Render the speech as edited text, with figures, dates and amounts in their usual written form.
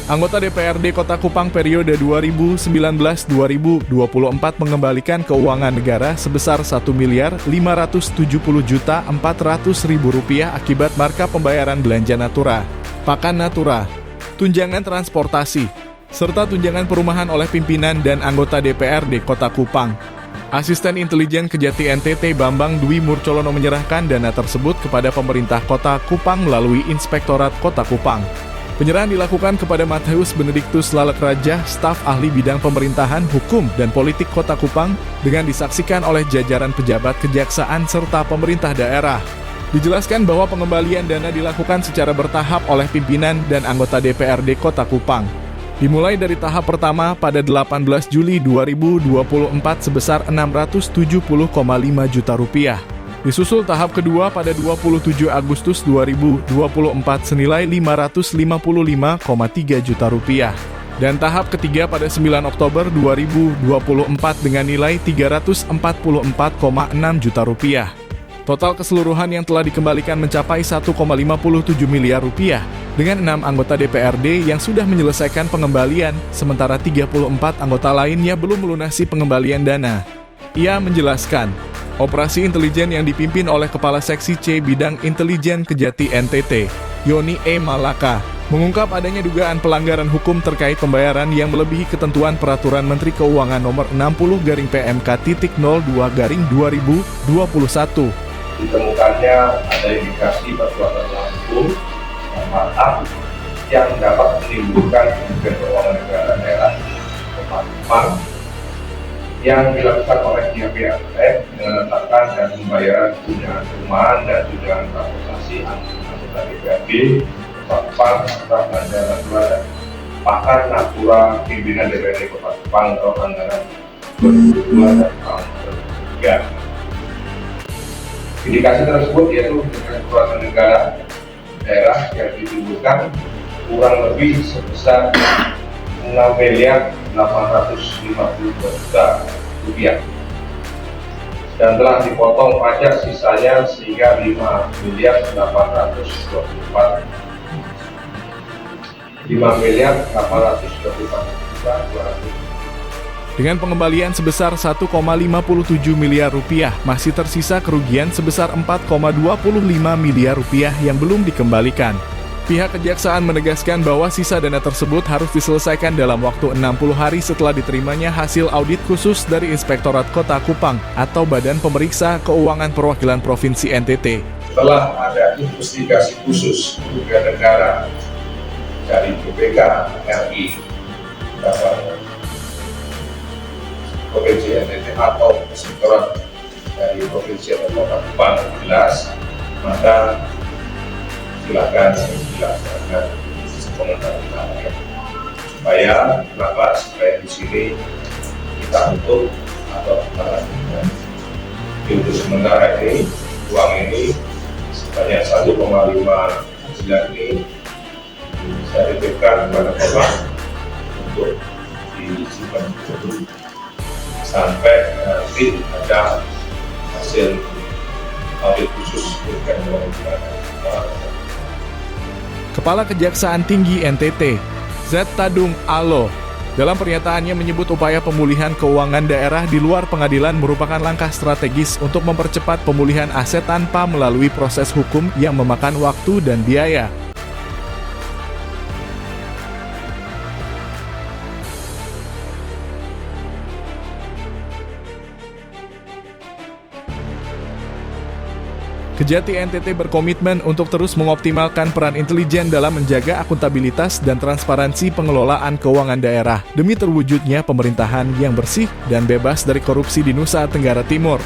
Anggota DPRD Kota Kupang periode 2019-2024 mengembalikan keuangan negara sebesar Rp1.570.400.000 akibat marka pembayaran belanja natura, pakan natura, tunjangan transportasi, serta tunjangan perumahan oleh pimpinan dan anggota DPRD Kota Kupang. Asisten Intelijen Kejati NTT Bambang Dwi Murcolono menyerahkan dana tersebut kepada pemerintah Kota Kupang melalui Inspektorat Kota Kupang. Penyerahan dilakukan kepada Mattheus Benedictus Lalekraja, staf ahli bidang pemerintahan, hukum, dan politik Kota Kupang, dengan disaksikan oleh jajaran pejabat kejaksaan serta pemerintah daerah. Dijelaskan bahwa pengembalian dana dilakukan secara bertahap oleh pimpinan dan anggota DPRD Kota Kupang. Dimulai dari tahap pertama pada 18 Juli 2024 sebesar Rp670,5 juta. Disusul tahap kedua pada 27 Agustus 2024 senilai Rp555,3 juta. Dan tahap ketiga pada 9 Oktober 2024 dengan nilai Rp344,6 juta. Total keseluruhan yang telah dikembalikan mencapai Rp1,57 miliar dengan 6 anggota DPRD yang sudah menyelesaikan pengembalian, sementara 34 anggota lainnya belum melunasi pengembalian dana. Ia menjelaskan, operasi intelijen yang dipimpin oleh Kepala Seksi C Bidang Intelijen Kejati NTT, Yoni E. Malaka, mengungkap adanya dugaan pelanggaran hukum terkait pembayaran yang melebihi ketentuan Peraturan Menteri Keuangan Nomor 60/PMK.0/2021. Ditemukannya ada indikasi perbuatan hukum yang dapat menimbulkan kerugian keuangan negara daerah Kota Kupang yang dilakukan oleh pihak terkait dengan menetapkan dan pembayaran tunjangan perumahan dan tunjangan transportasi anggota DPRD Kota Kupang serta belanja natura dan pakan natura pimpinan DPRD Kota Kupang atau anggaran 2022 dan tahun 2023. Indikasi tersebut yaitu dengan keuangan negara daerah yang ditimbulkan kurang lebih sebesar Rp6.852.000.000 dan telah dipotong pajak sisanya sehingga Rp5.824.200.000. Dengan pengembalian sebesar Rp1,57 miliar, masih tersisa kerugian sebesar Rp4,25 miliar yang belum dikembalikan. Pihak kejaksaan menegaskan bahwa sisa dana tersebut harus diselesaikan dalam waktu 60 hari setelah diterimanya hasil audit khusus dari Inspektorat Kota Kupang atau Badan Pemeriksa Keuangan Perwakilan Provinsi NTT. Setelah ada investigasi khusus kerugian negara dari BPK RI, Provinsi NTT atau Inspektorat dari Provinsi atau Kota Kupang jelas, maka silakan dilaksanakan komentar kita supaya di sini kita tutup atau kita lanjutkan. Untuk sementara ini uang ini sebanyak 1,59 ini saya titipkan kepada Bapak untuk disimpan dulu sampai nanti ada hasil audit khusus kerugian keuangan negara. Kepala Kejaksaan Tinggi NTT, Z. Tadung Alo, dalam pernyataannya menyebut upaya pemulihan keuangan daerah di luar pengadilan merupakan langkah strategis untuk mempercepat pemulihan aset tanpa melalui proses hukum yang memakan waktu dan biaya. Kejati NTT berkomitmen untuk terus mengoptimalkan peran intelijen dalam menjaga akuntabilitas dan transparansi pengelolaan keuangan daerah demi terwujudnya pemerintahan yang bersih dan bebas dari korupsi di Nusa Tenggara Timur.